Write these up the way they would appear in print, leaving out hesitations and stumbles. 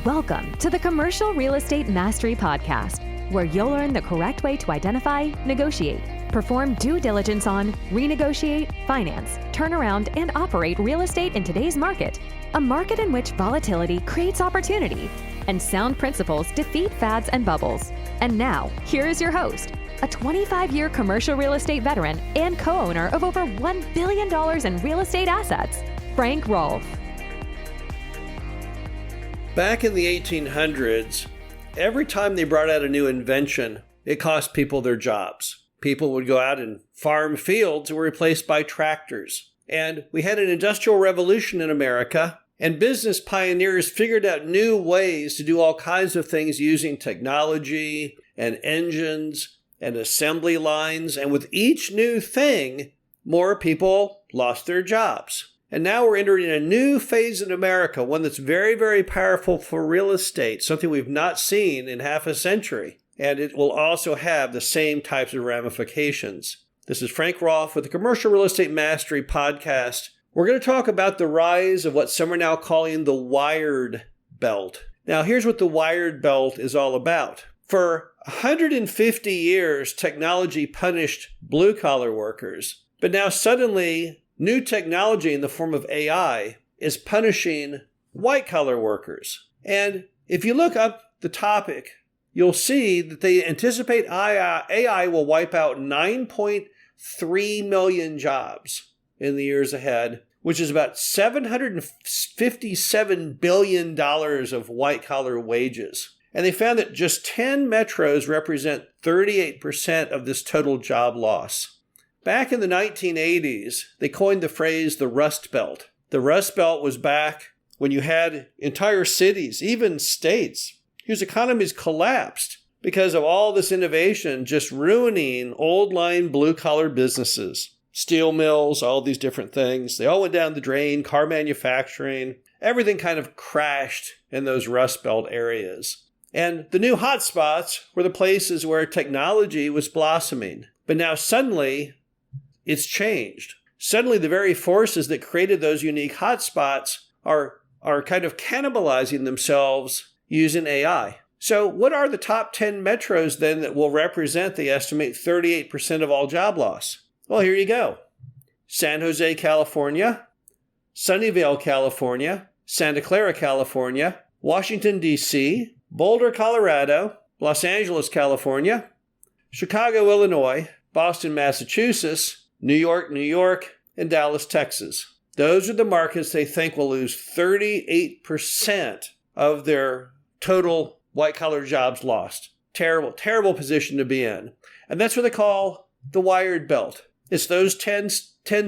Welcome to the Commercial Real Estate Mastery Podcast, where you'll learn the correct way to identify, negotiate, perform due diligence on, renegotiate, finance, turn around, and operate real estate in today's market. A market in which volatility creates opportunity and sound principles defeat fads and bubbles. And now, here is your host, a 25-year commercial real estate veteran and co-owner of over $1 billion in real estate assets, Frank Rolfe. Back in the 1800s, every time they brought out a new invention, it cost people their jobs. People would go out and farm fields that were replaced by tractors. And we had an industrial revolution in America, and business pioneers figured out new ways to do all kinds of things using technology and engines and assembly lines. And with each new thing, more people lost their jobs. And now we're entering a new phase in America, one that's very, very powerful for real estate, something we've not seen in half a century. And it will also have the same types of ramifications. This is Frank Rolfe with the Commercial Real Estate Mastery Podcast. We're going to talk about the rise of what some are now calling the wired belt. Now, here's what the wired belt is all about. For 150 years, technology punished blue-collar workers, but now suddenly new technology in the form of AI is punishing white-collar workers. And if you look up the topic, you'll see that they anticipate AI will wipe out 9.3 million jobs in the years ahead, which is about $757 billion of white-collar wages. And they found that just 10 metros represent 38% of this total job loss. Back in the 1980s, they coined the phrase the Rust Belt. The Rust Belt was back when you had entire cities, even states, whose economies collapsed because of all this innovation just ruining old-line blue-collar businesses. Steel mills, all these different things. They all went down the drain, car manufacturing. Everything kind of crashed in those Rust Belt areas. And the new hotspots were the places where technology was blossoming. But now suddenly, it's changed. Suddenly, the very forces that created those unique hotspots are kind of cannibalizing themselves using AI. So what are the top 10 metros then that will represent, they estimate, 38% of all job loss? Well, here you go. San Jose, California, Sunnyvale, California, Santa Clara, California, Washington, D.C., Boulder, Colorado, Los Angeles, California, Chicago, Illinois, Boston, Massachusetts, New York, and Dallas, Texas. Those are the markets they think will lose 38% of their total white-collar jobs lost. Terrible, terrible position to be in. And that's what they call the wired belt. It's those 10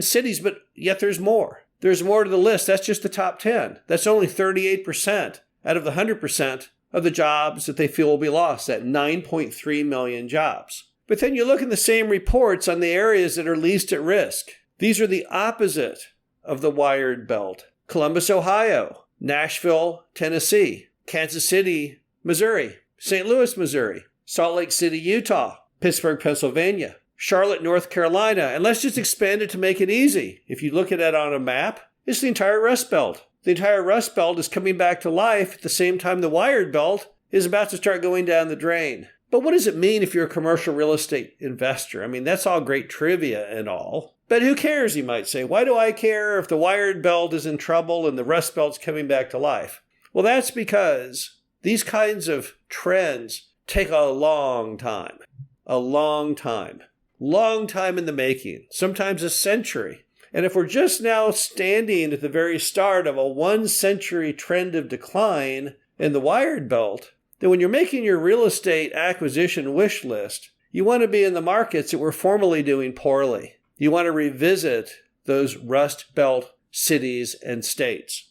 cities, but yet there's more. There's more to the list. That's just the top 10. That's only 38% out of the 100% of the jobs that they feel will be lost, that 9.3 million jobs. But then you look in the same reports on the areas that are least at risk. These are the opposite of the wired belt. Columbus, Ohio, Nashville, Tennessee, Kansas City, Missouri, St. Louis, Missouri, Salt Lake City, Utah, Pittsburgh, Pennsylvania, Charlotte, North Carolina. And let's just expand it to make it easy. If you look at it on a map, it's the entire Rust Belt. The entire Rust Belt is coming back to life at the same time the wired belt is about to start going down the drain. But what does it mean if you're a commercial real estate investor? I mean, that's all great trivia and all. But who cares, you might say? Why do I care if the wired belt is in trouble and the Rust Belt's coming back to life? Well, that's because these kinds of trends take a long time. A long time. Long time in the making. Sometimes a century. And if we're just now standing at the very start of a 1-century trend of decline in the wired belt, then when you're making your real estate acquisition wish list, you want to be in the markets that were formerly doing poorly. You want to revisit those Rust Belt cities and states.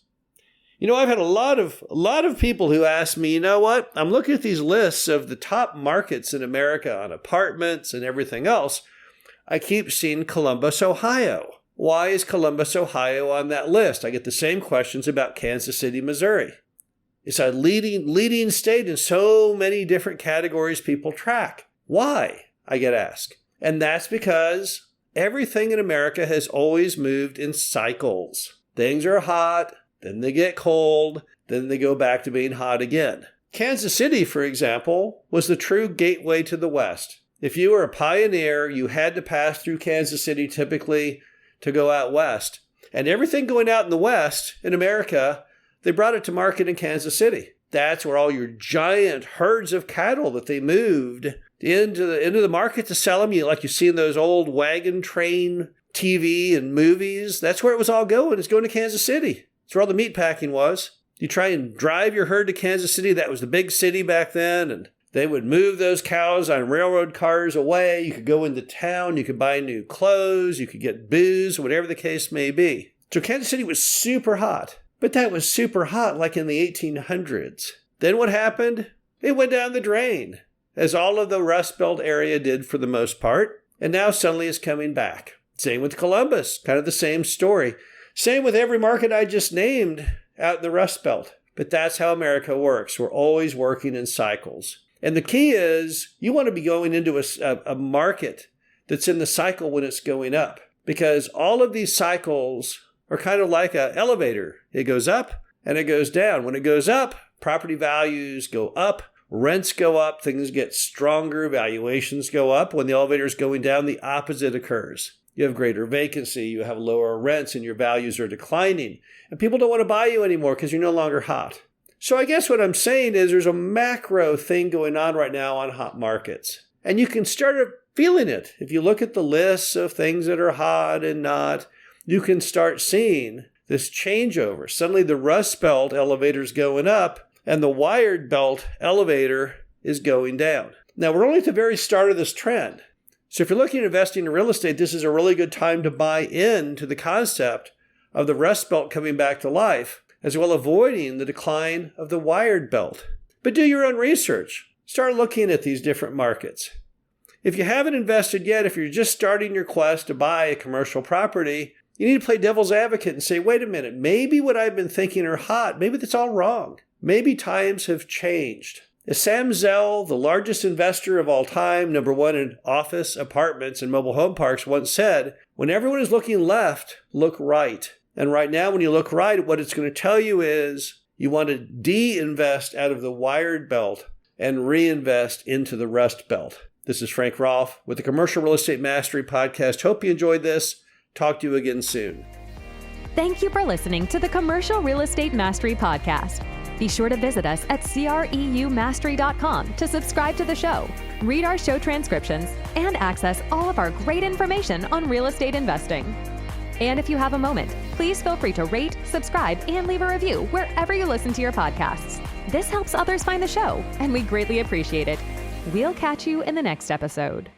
You know, I've had a lot of people who ask me, you know what? I'm looking at these lists of the top markets in America on apartments and everything else. I keep seeing Columbus, Ohio. Why is Columbus, Ohio on that list? I get the same questions about Kansas City, Missouri. It's a leading state in so many different categories people track. Why? I get asked. And that's because everything in America has always moved in cycles. Things are hot, then they get cold, then they go back to being hot again. Kansas City, for example, was the true gateway to the West. If you were a pioneer, you had to pass through Kansas City typically to go out west. And everything going out in the West, in America, they brought it to market in Kansas City. That's where all your giant herds of cattle that they moved into the market to sell them, like you see in those old wagon train TV and movies. That's where it was all going. It's going to Kansas City. That's where all the meat packing was. You try and drive your herd to Kansas City. That was the big city back then. And they would move those cows on railroad cars away. You could go into town. You could buy new clothes. You could get booze, whatever the case may be. So Kansas City was super hot. But that was super hot like in the 1800s. Then what happened? It went down the drain, as all of the Rust Belt area did for the most part. And now suddenly it's coming back. Same with Columbus. Kind of the same story. Same with every market I just named out in the Rust Belt. But that's how America works. We're always working in cycles. And the key is you want to be going into a market that's in the cycle when it's going up. Because all of these cycles are kind of like an elevator. It goes up and it goes down. When it goes up, property values go up, rents go up, things get stronger, valuations go up. When the elevator is going down, the opposite occurs. You have greater vacancy, you have lower rents, and your values are declining. And people don't want to buy you anymore because you're no longer hot. So I guess what I'm saying is there's a macro thing going on right now on hot markets. And you can start feeling it. If you look at the lists of things that are hot and not, you can start seeing this changeover. Suddenly the Rust Belt elevator is going up and the Wired Belt elevator is going down. Now we're only at the very start of this trend. So if you're looking at investing in real estate, this is a really good time to buy into the concept of the Rust Belt coming back to life, as well avoiding the decline of the Wired Belt. But do your own research. Start looking at these different markets. If you haven't invested yet, if you're just starting your quest to buy a commercial property, you need to play devil's advocate and say, wait a minute, maybe what I've been thinking are hot, maybe that's all wrong. Maybe times have changed. As Sam Zell, the largest investor of all time, number one in office, apartments, and mobile home parks, once said, when everyone is looking left, look right. And right now, when you look right, what it's going to tell you is you want to de-invest out of the Wired Belt and reinvest into the Rust Belt. This is Frank Rolfe with the Commercial Real Estate Mastery Podcast. Hope you enjoyed this. Talk to you again soon. Thank you for listening to the Commercial Real Estate Mastery Podcast. Be sure to visit us at creumastery.com to subscribe to the show, read our show transcriptions, and access all of our great information on real estate investing. And if you have a moment, please feel free to rate, subscribe, and leave a review wherever you listen to your podcasts. This helps others find the show, and we greatly appreciate it. We'll catch you in the next episode.